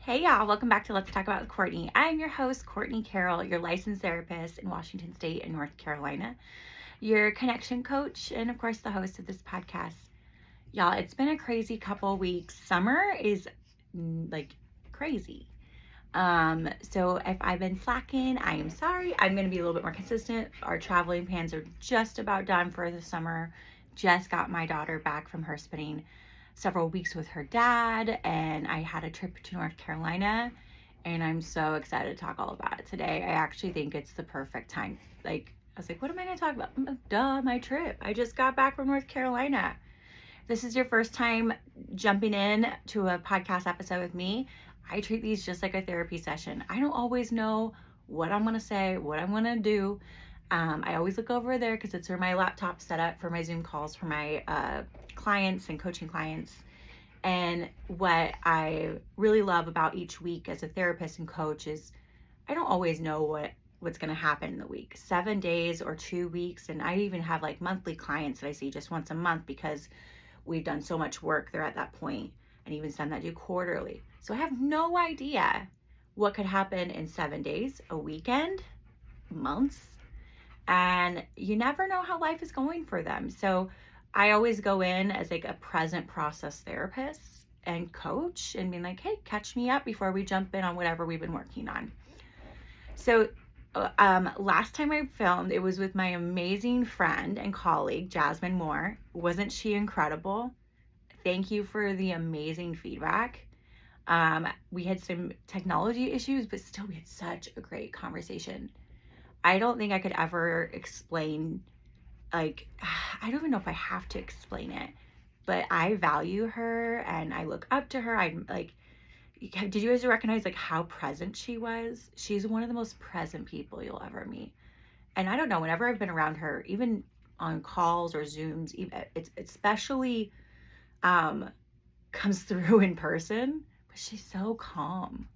Hey y'all, welcome back to Let's Talk About with Courtney. I'm your host, Courtney Carroll, your licensed therapist in Washington State and North Carolina, your connection coach, and of course, the host of this podcast. Y'all, it's been a crazy couple of weeks. Summer is like crazy. So if I've been slacking, I am sorry. I'm going to be a little bit more consistent. Our traveling plans are just about done for the summer. Just got my daughter back from her spending several weeks with her dad, and I had a trip to North Carolina, and I'm so excited to talk all about it today. I actually think it's the perfect time. I was like, what am I going to talk about? Duh, my trip. I just got back from North Carolina. If this is your first time jumping in to a podcast episode with me, I treat these just like a therapy session. I don't always know what I'm going to say, what I'm going to do. I always look over there because it's where my laptop's set up for my Zoom calls for my clients and coaching clients. And what I really love about each week as a therapist and coach is I don't always know what's going to happen in the week. 7 days or 2 weeks. And I even have like monthly clients that I see just once a month because we've done so much work. They're at that point, and even some that do quarterly. So I have no idea what could happen in 7 days, a weekend, months. And you never know how life is going for them. So I always go in as like a present process therapist and coach and being like, hey, catch me up before we jump in on whatever we've been working on. So last time I filmed, it was with my amazing friend and colleague, Jasmine Moore. Wasn't she incredible? Thank you for the amazing feedback. We had some technology issues, but still we had such a great conversation. I don't think I could ever explain, I don't even know if I have to explain it, but I value her and I look up to her. I'm like, did you guys recognize like how present she was? She's one of the most present people you'll ever meet. And I don't know, whenever I've been around her, even on calls or Zooms, it's especially comes through in person, but she's so calm.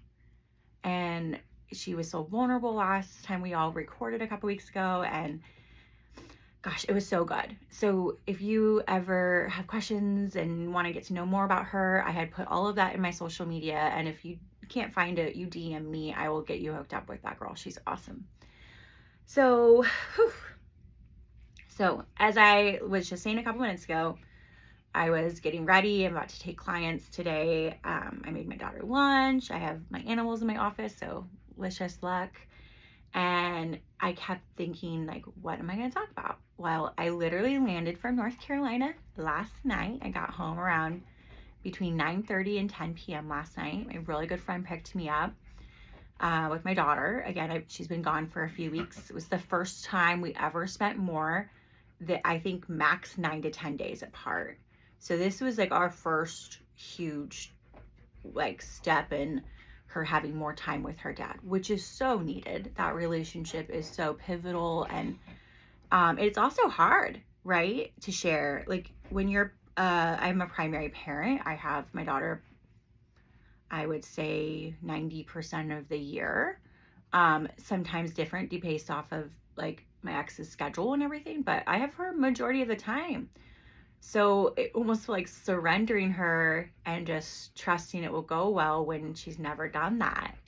And she was so vulnerable last time we all recorded a couple weeks ago, and gosh, it was so good. So if you ever have questions and want to get to know more about her, I had put all of that in my social media, and if you can't find it, you DM me. I will get you hooked up with that girl. She's awesome. So as I was just saying a couple minutes ago, I was getting ready. I'm about to take clients today. I made my daughter lunch. I have my animals in my office, so wish us luck. And I kept thinking, like, what am I going to talk about? Well, I literally landed from North Carolina last night. I got home around between 9:30 and 10 p.m. last night. My really good friend picked me up with my daughter. Again, she's been gone for a few weeks. It was the first time we ever spent more than, I think, max 9 to 10 days apart. So this was like our first huge like step in her having more time with her dad, which is so needed. That relationship is so pivotal, and it's also hard, right, to share. Like when you're I'm a primary parent. I have my daughter, I would say 90% of the year, sometimes different based off of like my ex's schedule and everything, but I have her majority of the time. So it almost like surrendering her and just trusting it will go well when she's never done that.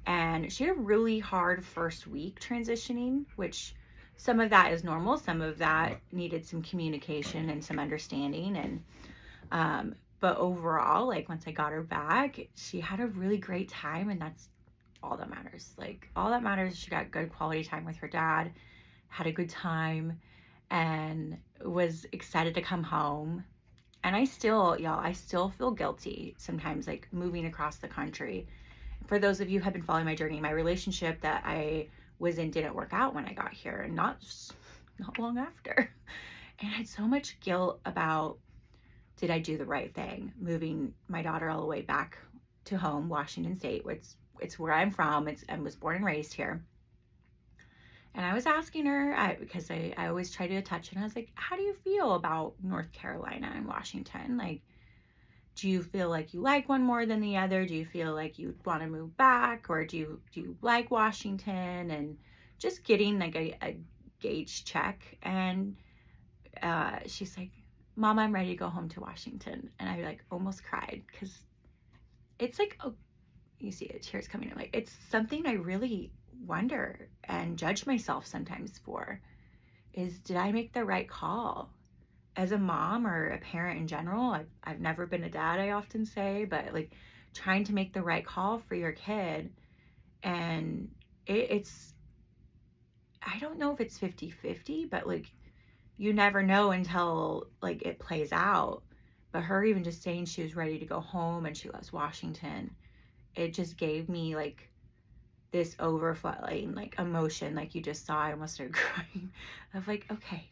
And she had a really hard first week transitioning, which some of that is normal. Some of that needed some communication and some understanding. And, but overall, like once I got her back, she had a really great time, and that's all that matters. Like all that matters, she got good quality time with her dad, had a good time, and was excited to come home. And I still feel guilty sometimes, like moving across the country. For those of you who have been following my journey, my relationship that I was in didn't work out when I got here, and not long after. And I had so much guilt about, did I do the right thing? Moving my daughter all the way back to home, Washington State, which it's where I'm from. I was born and raised here. And I was asking her, because I always try to touch, and I was like, how do you feel about North Carolina and Washington? Like, do you feel like you like one more than the other? Do you feel like you want to move back? Or do you like Washington? And just getting like a gauge check. And she's like, Mom, I'm ready to go home to Washington. And I like almost cried, because it's like you see it, tears coming. I'm like, it's something I really wonder and judge myself sometimes for, is did I make the right call? As a mom or a parent in general, I've never been a dad, I often say, but like trying to make the right call for your kid. And it's, I don't know if it's 50-50, but like you never know until like it plays out. But her even just saying she was ready to go home and she loves Washington, it just gave me like this overflowing like emotion, like you just saw. I almost started crying of like, okay,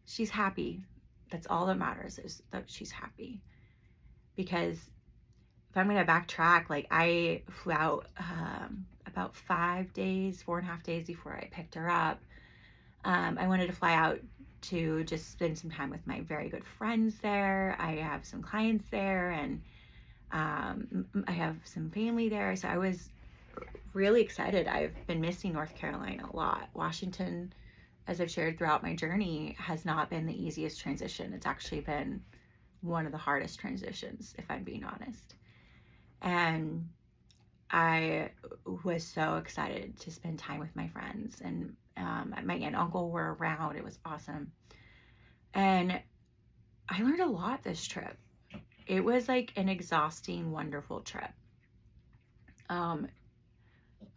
she's happy. That's all that matters, is that she's happy. Because if I'm going to backtrack, like I flew out about 4.5 days before I picked her up. I wanted to fly out to just spend some time with my very good friends there. I have some clients there, and I have some family there. So I was really excited. I've been missing North Carolina a lot. Washington, as I've shared throughout my journey, has not been the easiest transition. It's actually been one of the hardest transitions, if I'm being honest. And I was so excited to spend time with my friends, and my aunt and uncle were around. It was awesome. And I learned a lot this trip. It was like an exhausting, wonderful trip.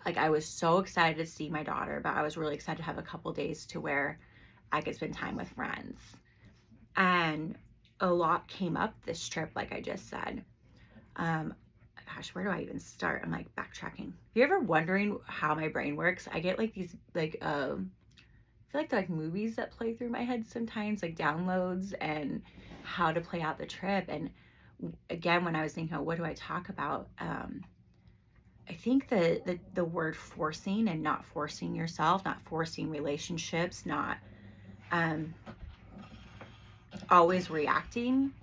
Like I was so excited to see my daughter, but I was really excited to have a couple days to where I could spend time with friends. And a lot came up this trip, like I just said. Gosh, where do I even start? I'm like backtracking. If you're ever wondering how my brain works, I get like these like I feel like they're like movies that play through my head sometimes, like downloads, and how to play out the trip. And again, when I was thinking, what do I talk about? I think the word forcing, and not forcing yourself, not forcing relationships, not always reacting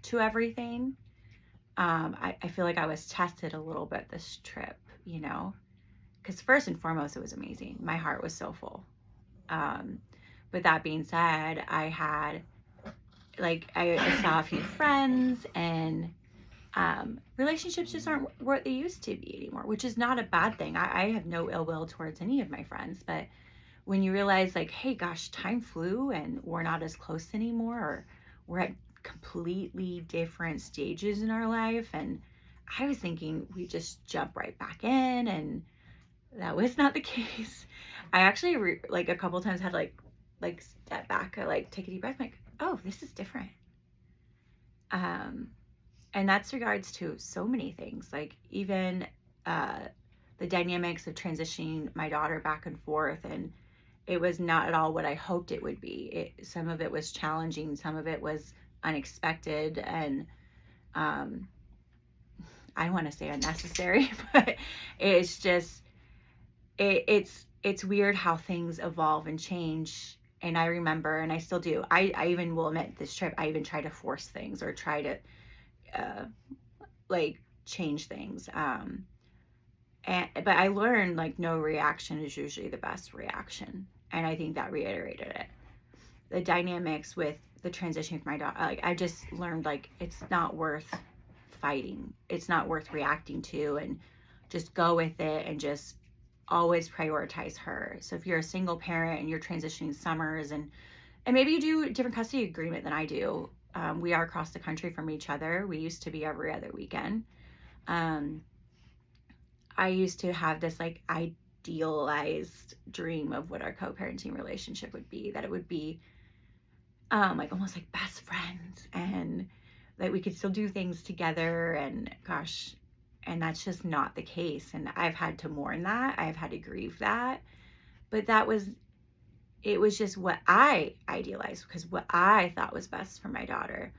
to everything. I feel like I was tested a little bit this trip, you know, because first and foremost, it was amazing. My heart was so full. But that being said, I had I saw a few friends, and relationships just aren't what they used to be anymore, which is not a bad thing. I have no ill will towards any of my friends, but when you realize like, hey, gosh, time flew and we're not as close anymore, or we're at completely different stages in our life, and I was thinking we just jump right back in, and that was not the case. I actually like a couple times had like step back, I like take a deep breath, I'm like, oh, this is different. And that's regards to so many things, like even the dynamics of transitioning my daughter back and forth, and it was not at all what I hoped it would be. Some of it was challenging, some of it was unexpected, and I want to say unnecessary, but it's just it's weird how things evolve and change. And I remember, and I still do, I even will admit this trip, I even try to force things or try to like change things, but I learned like no reaction is usually the best reaction, and I think that reiterated it. The dynamics with the transition with my daughter, like I just learned like it's not worth fighting, it's not worth reacting to, and just go with it and just always prioritize her. So if you're a single parent and you're transitioning summers, and maybe you do a different custody agreement than I do, we are across the country from each other. We used to be every other weekend. I used to have this like idealized dream of what our co-parenting relationship would be, that it would be like almost like best friends, and that we could still do things together, and gosh, and that's just not the case. And I've had to mourn that, I've had to grieve that, but it was just what I idealized, because what I thought was best for my daughter.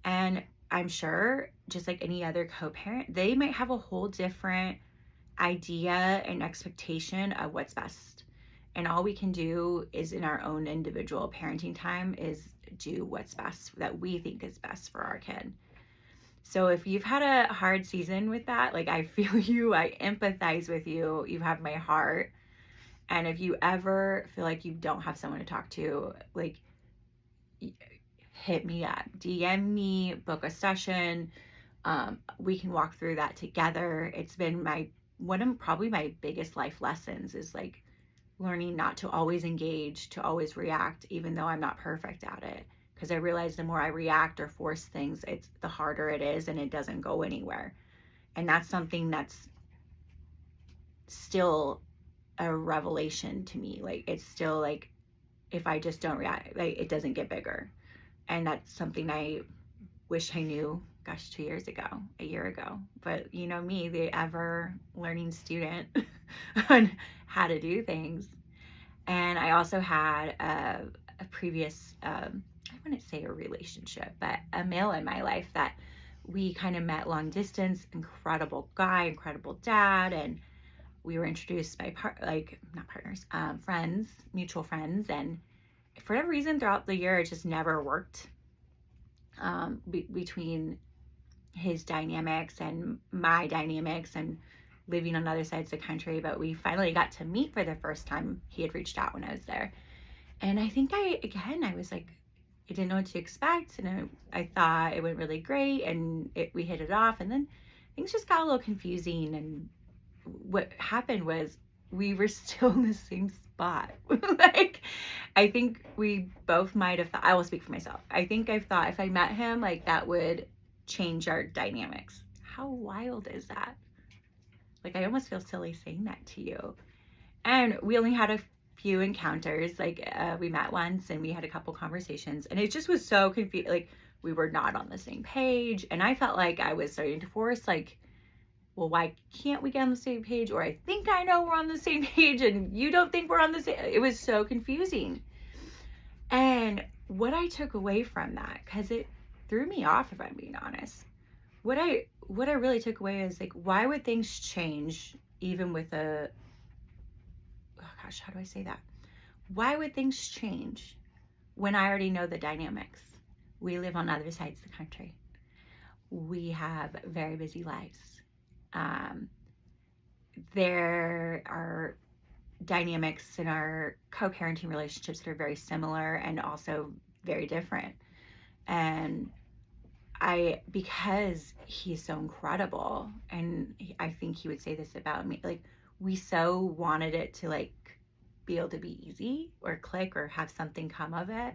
And I'm sure, just like any other co-parent, they might have a whole different idea and expectation of what's best. And all we can do is, in our own individual parenting time, is do what's best, that we think is best for our kid. So if you've had a hard season with that, like I feel you, I empathize with you, you have my heart. And if you ever feel like you don't have someone to talk to, like hit me up, DM me, book a session. We can walk through that together. It's been one of probably my biggest life lessons is like learning not to always engage, to always react, even though I'm not perfect at it. Because I realize the more I react or force things, it's the harder it is and it doesn't go anywhere. And that's something that's still a revelation to me. Like, it's still like, if I just don't react, like, it doesn't get bigger. And that's something I wish I knew, gosh, 2 years ago, a year ago. But you know me, the ever learning student on how to do things. And I also had a previous, I wouldn't say a relationship, but a male in my life that we kind of met long distance, incredible guy, incredible dad. And we were introduced by not partners, friends, mutual friends. And for whatever reason throughout the year, it just never worked between his dynamics and my dynamics and living on other sides of the country. But we finally got to meet for the first time. He had reached out when I was there. And I think I was like, I didn't know what to expect. And I thought it went really great and we hit it off. And then things just got a little confusing. And what happened was we were still in the same spot. Like, I think we both might have thought, I will speak for myself. I think I thought if I met him, like, that would change our dynamics. How wild is that? Like, I almost feel silly saying that to you. And we only had a few encounters. Like, we met once and we had a couple conversations, and it just was so confusing. Like, we were not on the same page. And I felt like I was starting to force, like, well, why can't we get on the same page? Or I think I know we're on the same page and you don't think we're on the same. It was so confusing. And what I took away from that, because it threw me off, if I'm being honest, what I really took away is, like, why would things change even with how do I say that? Why would things change when I already know the dynamics? We live on other sides of the country. We have very busy lives. There are dynamics in our co-parenting relationships that are very similar and also very different. And because he's so incredible, and I think he would say this about me, like, we so wanted it to, like, be able to be easy or click or have something come of it.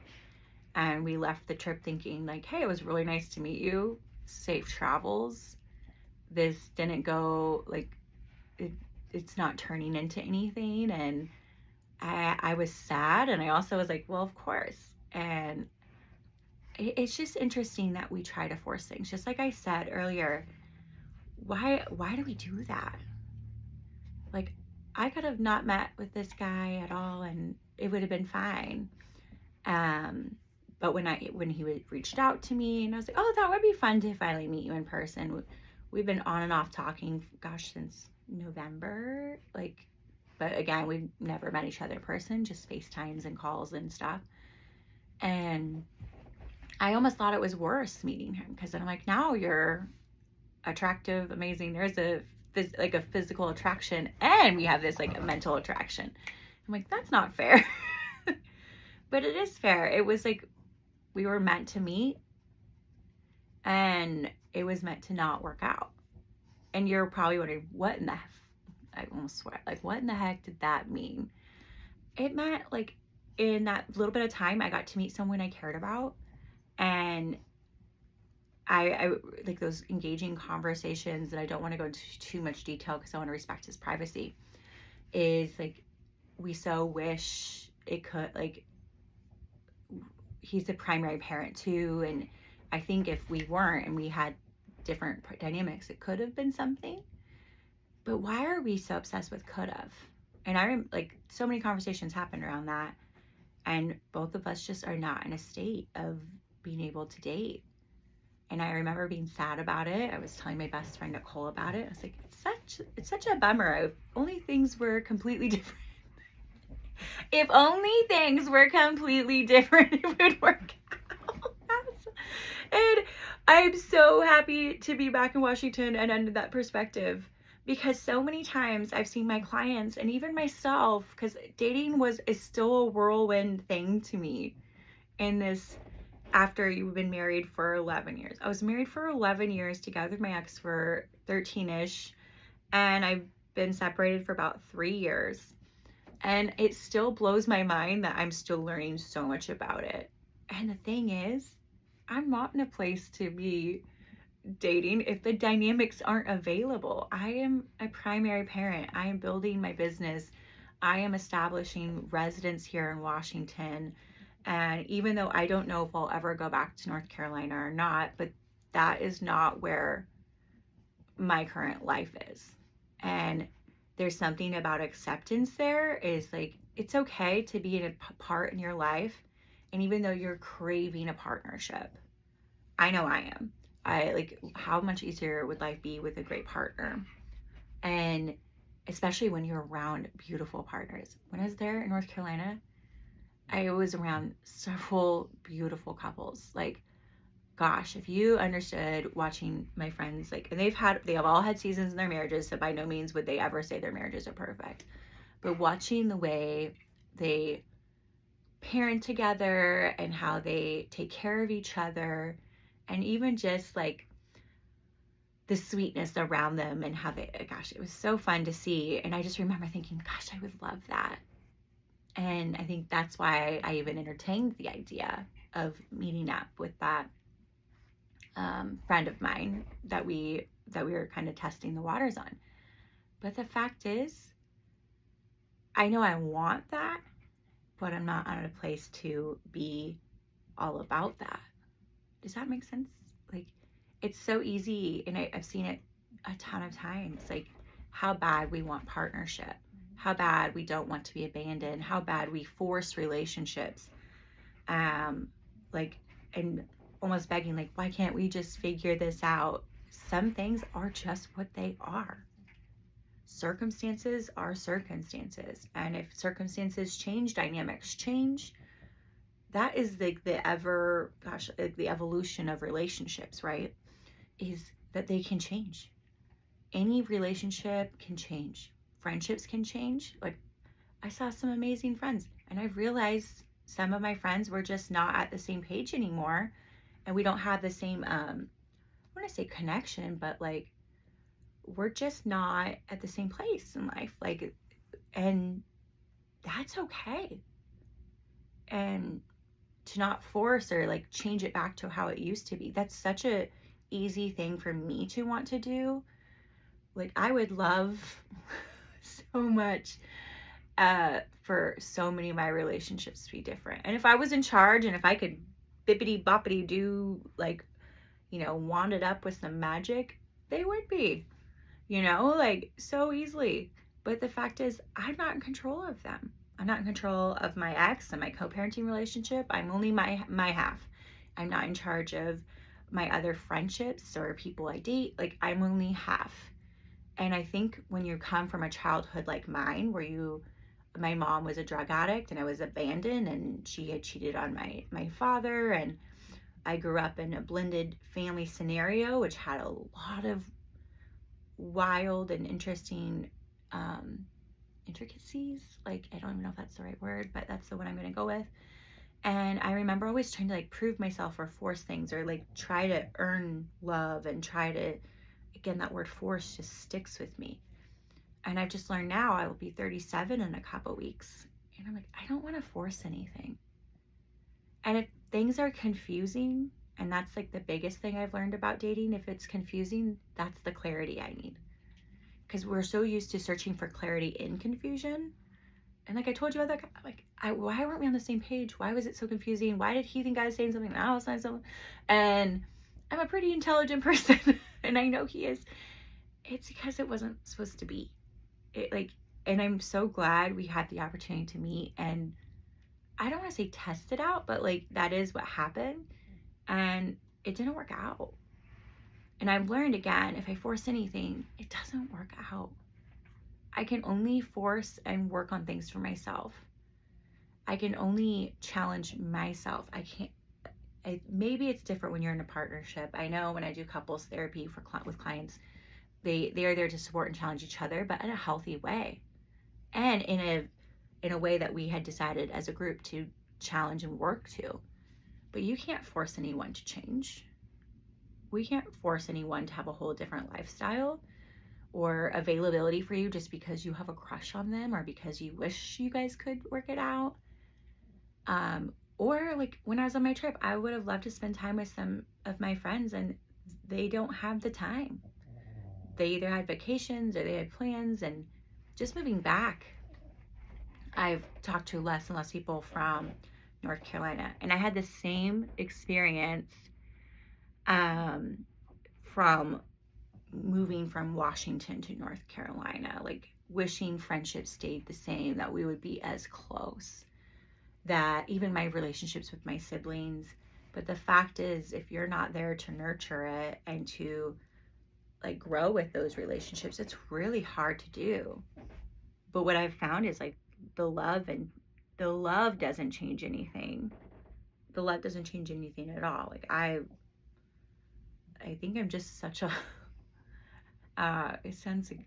And we left the trip thinking, like, hey, it was really nice to meet you. Safe travels. This didn't go, like, it's not turning into anything. And I was sad. And I also was like, well, of course. And it's just interesting that we try to force things. Just like I said earlier, why do we do that? Like, I could have not met with this guy at all and it would have been fine. But when he reached out to me, and I was like, oh, that would be fun to finally meet you in person. We've been on and off talking, gosh, since November. Like, but again, we've never met each other in person, just FaceTimes and calls and stuff. And I almost thought it was worse meeting him, because then I'm like, now you're attractive, amazing. There's a physical attraction, and we have this, like, a mental attraction. I'm like, that's not fair. But it is fair. It was like we were meant to meet, and it was meant to not work out. And you're probably wondering, what in the I almost swear, like, what in the heck did that mean? It meant, like, in that little bit of time, I got to meet someone I cared about, and I like those engaging conversations, and I don't want to go into too much detail because I want to respect his privacy, is like, we so wish it could, like, he's a primary parent too, and I think if we weren't and we had different dynamics, it could have been something. But why are we so obsessed with could have? And like, so many conversations happened around that, and both of us just are not in a state of being able to date. And I remember being sad about it. I was telling my best friend Nicole about it. I was like, it's such a bummer. If only things were completely different. If only things were completely different, it would work out. And I'm so happy to be back in Washington and under that perspective, because so many times I've seen my clients and even myself, because dating is still a whirlwind thing to me, in this after you've been married for 11 years. I was married for 11 years, together with my ex for 13-ish, and I've been separated for about 3 years. And it still blows my mind that I'm still learning so much about it. And the thing is, I'm not in a place to be dating if the dynamics aren't available. I am a primary parent. I am building my business. I am establishing residence here in Washington. And even though I don't know if I'll ever go back to North Carolina or not, but that is not where my current life is. And there's something about acceptance there, is like, it's okay to be in a part in your life. And even though you're craving a partnership, I know I am. I like, how much easier would life be with a great partner? And especially when you're around beautiful partners. When I was there in North Carolina, I was around several beautiful couples. Like, gosh, if you understood watching my friends, like, and they have all had seasons in their marriages, so by no means would they ever say their marriages are perfect. But watching the way they parent together and how they take care of each other, and even just like the sweetness around them and how they, gosh, it was so fun to see. And I just remember thinking, gosh, I would love that. And I think that's why I even entertained the idea of meeting up with that friend of mine that we were kind of testing the waters on. But the fact is, I know I want that, but I'm not at a place to be all about that. Does that make sense? Like, it's so easy, and I've seen it a ton of times, like how bad we want partnership, how bad we don't want to be abandoned, how bad we force relationships, like, and almost begging, like, why can't we just figure this out? Some things are just what they are. Circumstances are circumstances, and if circumstances change, dynamics change. That is the evolution of relationships, right? Is that they can change. Any relationship can change. Friendships can change. Like, I saw some amazing friends, and I realized some of my friends were just not at the same page anymore, and we don't have the same, I want to say connection, but like, we're just not at the same place in life. Like, and that's okay. And to not force or like change it back to how it used to be. That's such a easy thing for me to want to do. Like, I would love so much for so many of my relationships to be different. And if I was in charge, and if I could bippity boppity do, like, wand it up with some magic, they would be, like, so easily. But the fact is, I'm not in control of them. I'm not in control of my ex and my co-parenting relationship. I'm only my half. I'm not in charge of my other friendships or people I date. Like, I'm only half. And I think when you come from a childhood like mine, where my mom was a drug addict and I was abandoned, and she had cheated on my father, and I grew up in a blended family scenario, which had a lot of wild and interesting intricacies. Like, I don't even know if that's the right word, but that's the one I'm going to go with. And I remember always trying to like prove myself or force things, or like try to earn love, and try to, again, that word force just sticks with me. And I've just learned now, I will be 37 in a couple weeks, and I'm like, I don't want to force anything. And if things are confusing, and that's like the biggest thing I've learned about dating, if it's confusing, that's the clarity I need. Because we're so used to searching for clarity in confusion. And like I told you, why weren't we on the same page? Why was it so confusing? Why did he think I was saying something and I was saying something? And I'm a pretty intelligent person, and I know he is. It's because it wasn't supposed to be. And I'm so glad we had the opportunity to meet, and I don't want to say test it out, but like, that is what happened, and it didn't work out. And I've learned, again, if I force anything, it doesn't work out. I can only force and work on things for myself. I can only challenge myself. I can't. Maybe it's different when you're in a partnership. I know when I do couples therapy with clients, they are there to support and challenge each other, but in a healthy way, and in a way that we had decided as a group to challenge and work to. but you can't force anyone to change. We can't force anyone to have a whole different lifestyle or availability for you just because you have a crush on them or because you wish you guys could work it out. Or like when I was on my trip, I would have loved to spend time with some of my friends, and they don't have the time. They either had vacations or they had plans. And just moving back, I've talked to less and less people from North Carolina, and I had the same experience from moving from Washington to North Carolina, like wishing friendships stayed the same, that we would be as close, that even my relationships with my siblings. But the fact is, if you're not there to nurture it and to like grow with those relationships, it's really hard to do. But what I've found is like the love doesn't change anything. The love doesn't change anything at all. Like I think I'm just such a it sounds like,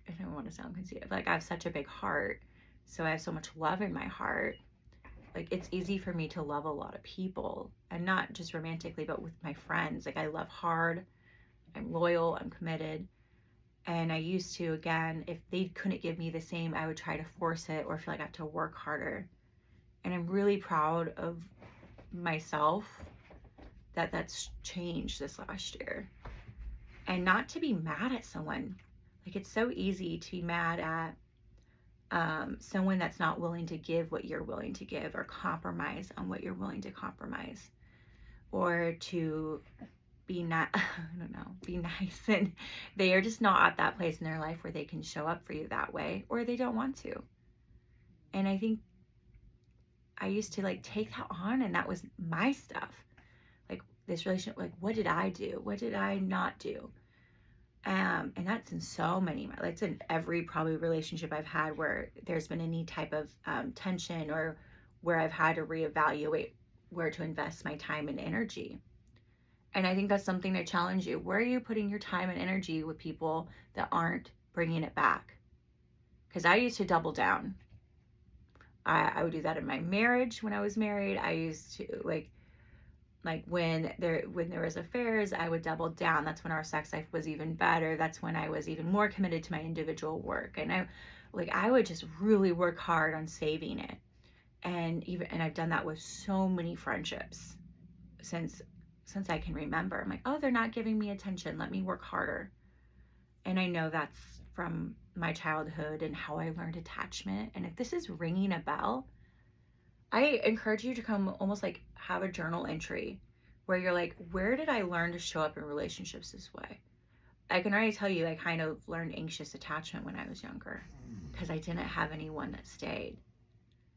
I don't want to sound conceited, like I have such a big heart, so I have so much love in my heart. Like it's easy for me to love a lot of people, and not just romantically, but with my friends. Like I love hard, I'm loyal, I'm committed. And I used to, again, if they couldn't give me the same, I would try to force it or feel like I have to work harder. And I'm really proud of myself that that's changed this last year. And not to be mad at someone. Like it's so easy to be mad at someone that's not willing to give what you're willing to give, or compromise on what you're willing to compromise, or to be not, I don't know, be nice, and they are just not at that place in their life where they can show up for you that way, or they don't want to. And I think I used to like take that on, and that was my stuff. Like this relationship, like what did I do? What did I not do? And that's in so many, it's in every probably relationship I've had where there's been any type of tension, or where I've had to reevaluate where to invest my time and energy. And I think that's something to challenge you. Where are you putting your time and energy with people that aren't bringing it back? Because I used to double down. I would do that in my marriage when I was married. I used to like when there was affairs, I would double down. That's when our sex life was even better. That's when I was even more committed to my individual work. And I would just really work hard on saving it. And I've done that with so many friendships since I can remember. I'm like, oh, they're not giving me attention. Let me work harder. And I know that's from my childhood and how I learned attachment. And if this is ringing a bell, I encourage you to come almost like have a journal entry where you're like, where did I learn to show up in relationships this way? I can already tell you, I kind of learned anxious attachment when I was younger because I didn't have anyone that stayed.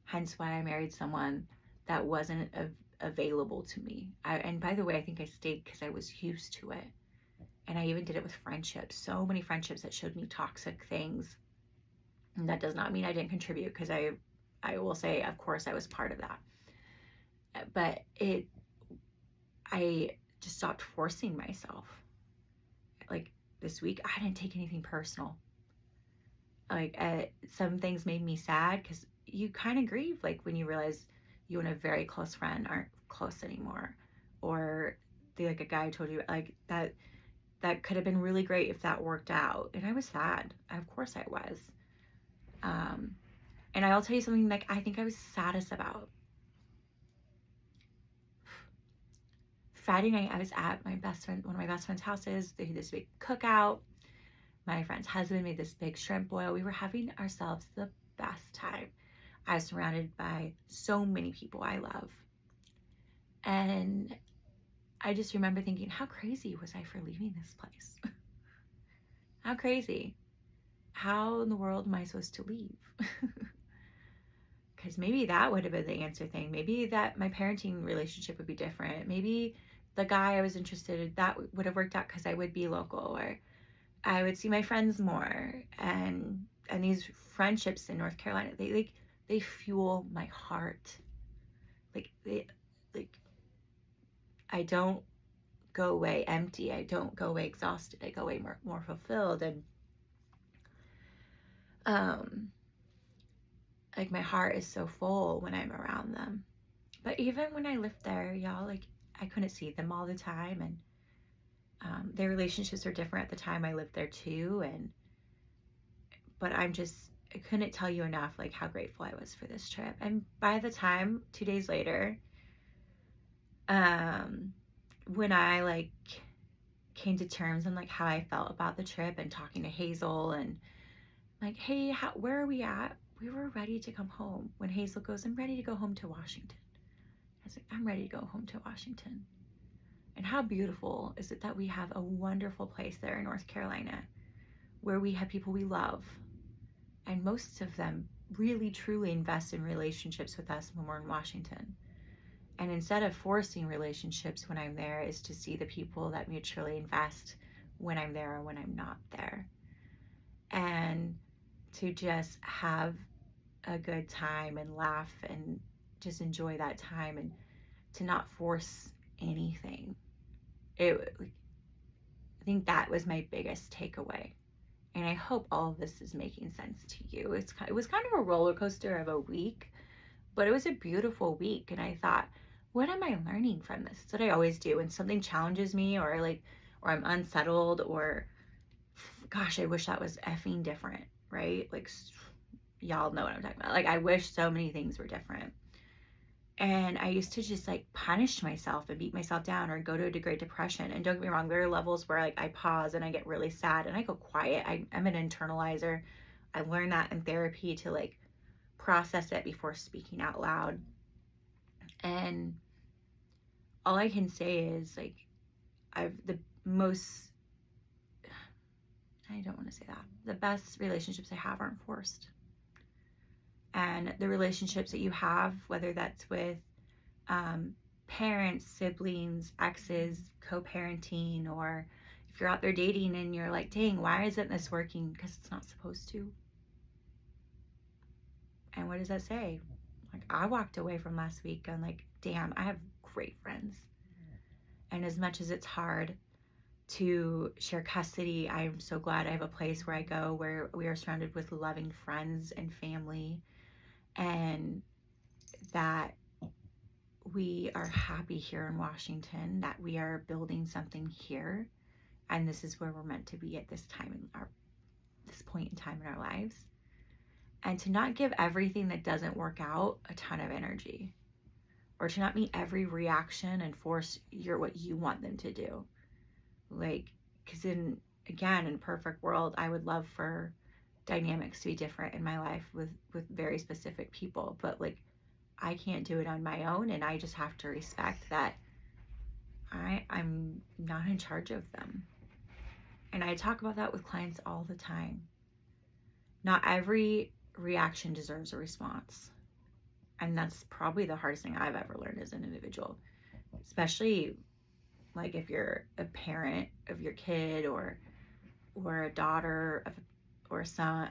Hence why I married someone that wasn't available to me. And by the way, I think I stayed because I was used to it. And I even did it with friendships. So many friendships that showed me toxic things. And that does not mean I didn't contribute, because I will say, of course, I was part of that. But I just stopped forcing myself. Like this week, I didn't take anything personal. Like some things made me sad because you kind of grieve, like when you realize you and a very close friend aren't close anymore, or like a guy told you like that could have been really great if that worked out. And I was sad. Of course I was. And I'll tell you something, like I think I was saddest about. Friday night, I was at one of my best friend's houses. They had this big cookout. My friend's husband made this big shrimp boil. We were having ourselves the best time. I was surrounded by so many people I love. And I just remember thinking, how crazy was I for leaving this place? How crazy. How in the world am I supposed to leave? Because maybe that would have been the answer thing. Maybe that my parenting relationship would be different. Maybe the guy I was interested in, that would have worked out because I would be local, or I would see my friends more. And these friendships in North Carolina, they fuel my heart. I don't go away empty. I don't go away exhausted. I go away more fulfilled. And like my heart is so full when I'm around them, But even when I lived there, y'all, like, I couldn't see them all the time, and their relationships are different at the time I lived there too. But I couldn't tell you enough, like, how grateful I was for this trip. And by the time 2 days later, when I like came to terms on like how I felt about the trip and talking to Hazel and like, hey, where are we at? We were ready to come home. When Hazel goes, I'm ready to go home to Washington. I was like, I'm ready to go home to Washington. And how beautiful is it that we have a wonderful place there in North Carolina where we have people we love. And most of them really, truly invest in relationships with us when we're in Washington. And instead of forcing relationships when I'm there, is to see the people that mutually invest when I'm there or when I'm not there. And to just have a good time and laugh and just enjoy that time and to not force anything. I think that was my biggest takeaway. And I hope all of this is making sense to you. It was kind of a roller coaster of a week, but it was a beautiful week. And I thought, what am I learning from this? That's what I always do when something challenges me or I'm unsettled or gosh, I wish that was effing different, right? Like, y'all know what I'm talking about. Like, I wish so many things were different. And I used to just like punish myself and beat myself down or go to a Great Depression. And don't get me wrong, there are levels where like I pause and I get really sad and I go quiet. I'm an internalizer. I learned that in therapy to like process it before speaking out loud. And all I can say is like I don't want to say that. The best relationships I have aren't forced. And the relationships that you have, whether that's with parents, siblings, exes, co-parenting, or if you're out there dating and you're like, dang, why isn't this working? Because it's not supposed to. And what does that say? Like, I walked away from last week and like, damn, I have great friends. And as much as it's hard to share custody, I'm so glad I have a place where I go where we are surrounded with loving friends and family, and that we are happy here in Washington, that we are building something here, and this is where we're meant to be at this point in time in our lives. And to not give everything that doesn't work out a ton of energy, or to not meet every reaction and force what you want them to do. Like, because in perfect world, I would love for dynamics to be different in my life with very specific people, but like I can't do it on my own, and I just have to respect that I'm not in charge of them. And I talk about that with clients all the time. Not every reaction deserves a response. And that's probably the hardest thing I've ever learned as an individual, especially like if you're a parent of your kid or a daughter or a son,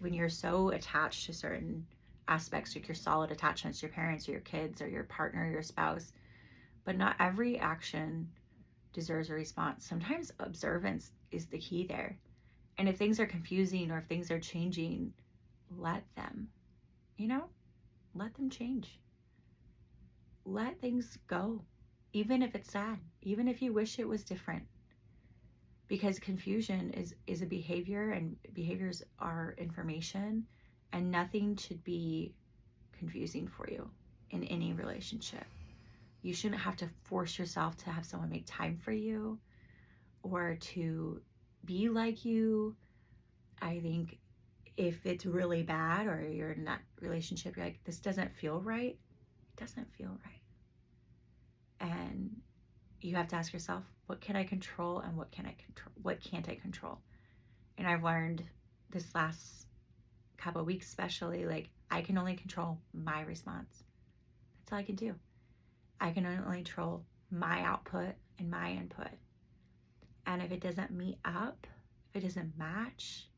when you're so attached to certain aspects, like your solid attachments to your parents or your kids or your partner or your spouse. But not every action deserves a response. Sometimes observance is the key there. And if things are confusing or if things are changing, let them, let them change. Let things go, even if it's sad, even if you wish it was different. Because confusion is a behavior, and behaviors are information, and nothing should be confusing for you in any relationship. You shouldn't have to force yourself to have someone make time for you or to be like you. I think if it's really bad or you're in that relationship, you're like, this doesn't feel right. It doesn't feel right. And you have to ask yourself, what can I control and what can't I control? And I've learned this last couple of weeks especially, like I can only control my response. That's all I can do. I can only control my output and my input. And if it doesn't meet up, if it doesn't match,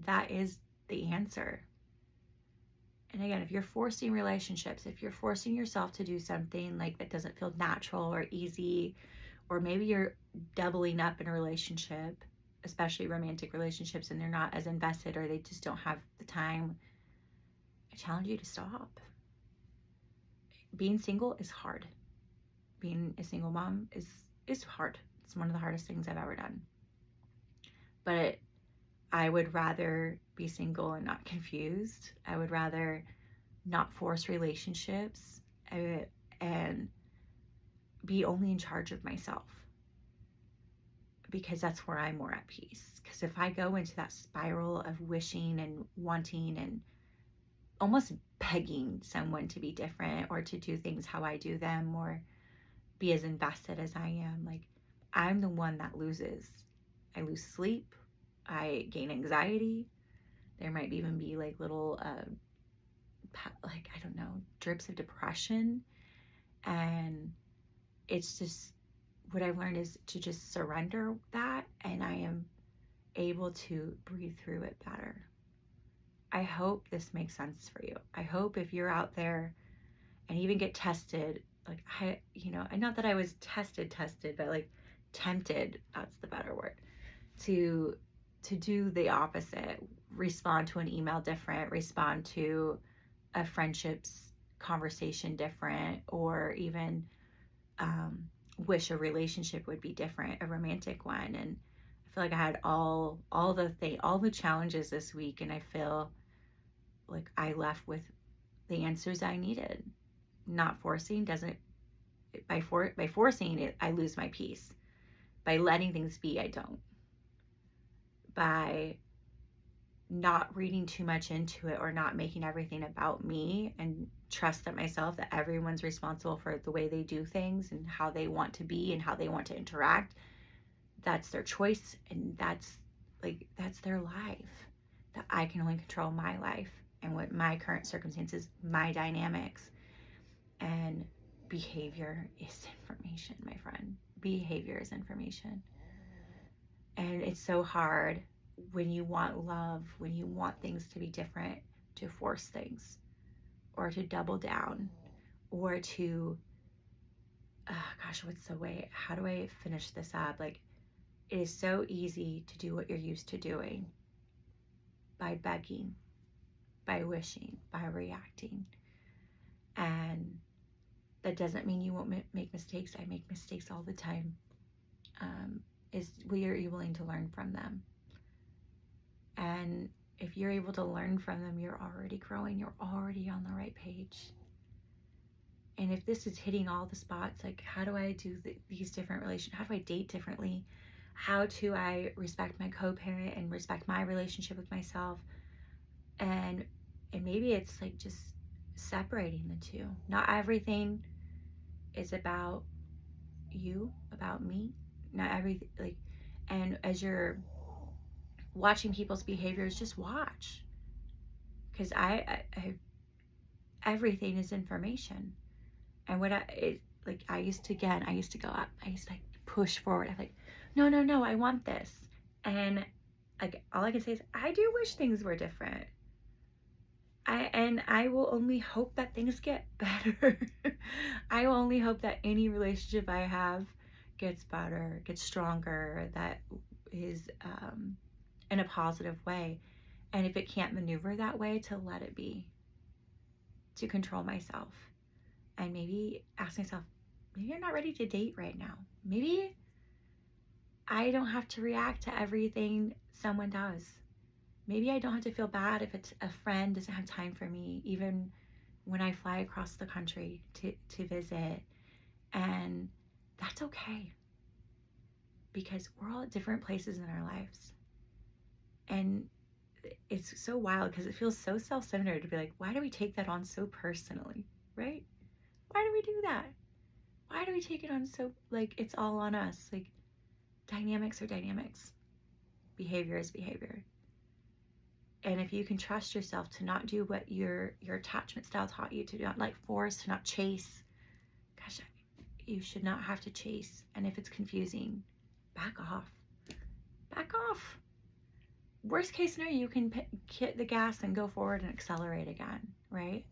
that is the answer. And again, if you're forcing relationships, if you're forcing yourself to do something like that doesn't feel natural or easy, or maybe you're doubling up in a relationship, especially romantic relationships, and they're not as invested or they just don't have the time, I challenge you to stop. being single is hard. Being a single mom is hard. It's one of the hardest things I've ever done. But I would rather be single and not confused. I would rather not force relationships and be only in charge of myself, because that's where I'm more at peace. Because if I go into that spiral of wishing and wanting and almost begging someone to be different or to do things how I do them or be as invested as I am, like, I'm the one that loses. I lose sleep. I gain anxiety. There might even be like little, like, I don't know, drips of depression. And it's just, what I've learned is to just surrender that, and I am able to breathe through it better. I hope this makes sense for you. I hope if you're out there and even get tested, like, not that I was tested, but like tempted, that's the better word, to do the opposite, respond to an email different, respond to a friendship's conversation different, or even wish a relationship would be different, a romantic one. And I feel like I had all the challenges this week, and I feel like I left with the answers I needed. Not forcing doesn't, by forcing it, I lose my peace. By letting things be, I don't. By not reading too much into it or not making everything about me, and trust that myself, that everyone's responsible for the way they do things and how they want to be and how they want to interact. That's their choice, and that's their life. That I can only control my life and what my current circumstances, my dynamics. And behavior is information, my friend. Behavior is information. And it's so hard when you want love, when you want things to be different, to force things or to double down or to, what's the way? How do I finish this up? Like, it is so easy to do what you're used to doing by begging, by wishing, by reacting. And that doesn't mean you won't make mistakes. I make mistakes all the time. Are you willing to learn from them? And if you're able to learn from them, you're already growing. You're already on the right page. And if this is hitting all the spots, like, how do I do these different relationships? How do I date differently? How do I respect my co-parent and respect my relationship with myself? And maybe it's like just separating the two. Not everything is about you, about me. Not everything, like, and as you're watching people's behaviors, just watch. Because I everything is information. And I used to go up. I used to like push forward. I'm like, no, I want this. And like, all I can say is, I do wish things were different. I will only hope that things get better. I will only hope that any relationship I have gets better, gets stronger, that is in a positive way. And if it can't maneuver that way, to let it be, to control myself, and maybe ask myself, maybe I'm not ready to date right now. Maybe I don't have to react to everything someone does. Maybe I don't have to feel bad if it's a friend doesn't have time for me, even when I fly across the country to visit. And that's okay, because we're all at different places in our lives. And it's so wild because it feels so self-centered to be like, why do we take that on so personally, right? Why do we do that? Why do we take it on so, like, it's all on us? Like, dynamics are dynamics. Behavior is behavior. And if you can trust yourself to not do what your attachment style taught you to do, not like force, to not chase, gosh, you should not have to chase. And if it's confusing, back off. Back off. Worst case scenario, you can hit the gas and go forward and accelerate again, right?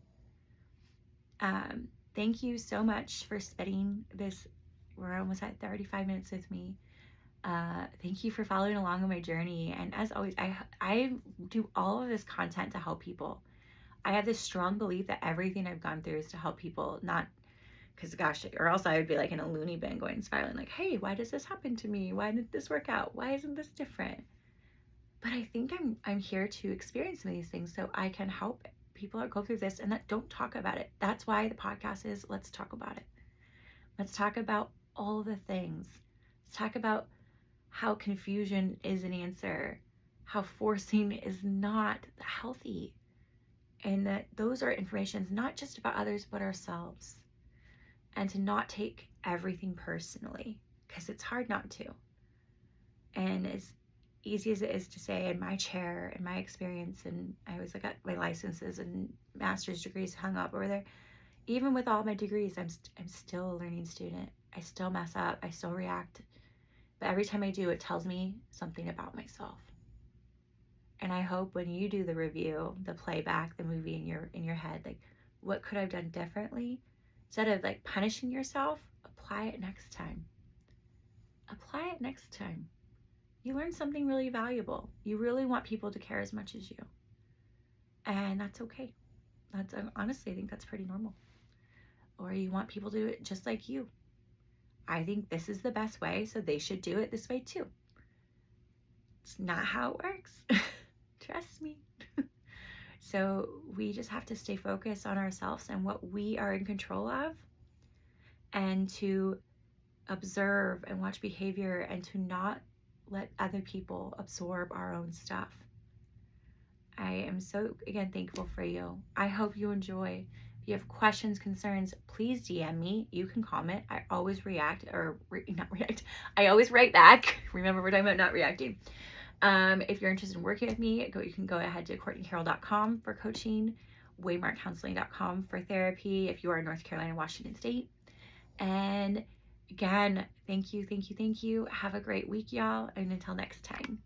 Thank you so much for spending this, we're almost at 35 minutes with me. Thank you for following along on my journey. And as always, I do all of this content to help people. I have this strong belief that everything I've gone through is to help people, not Because gosh, or else I would be like in a loony bin going spiraling, like, hey, why does this happen to me? Why did this work out? Why isn't this different? But I think I'm here to experience some of these things so I can help people that go through this and that don't talk about it. That's why the podcast is Let's Talk About It. Let's talk about all the things. Let's talk about how confusion is an answer, how forcing is not healthy, and that those are informations not just about others but ourselves, and to not take everything personally, because it's hard not to. And as easy as it is to say in my chair, in my experience, and I always got my licenses and master's degrees hung up over there, even with all my degrees, I'm still a learning student. I still mess up, I still react, but every time I do, it tells me something about myself. And I hope when you do the review, the playback, the movie in your head, like, what could I have done differently? Instead of like punishing yourself, apply it next time. Apply it next time. You learn something really valuable. You really want people to care as much as you. And that's okay. That's honestly, I think that's pretty normal. Or you want people to do it just like you. I think this is the best way, so they should do it this way too. It's not how it works. Trust me. So we just have to stay focused on ourselves and what we are in control of, and to observe and watch behavior, and to not let other people absorb our own stuff. I am so, again, thankful for you. I hope you enjoy. If you have questions, concerns, please DM me. You can comment. I always react, or not react. I always write back. Remember, we're talking about not reacting. If you're interested in working with me, you can go ahead to CourtneyCarroll.com for coaching, waymarkcounseling.com for therapy if you are in North Carolina, Washington State. And again, thank you. Have a great week, y'all. And until next time.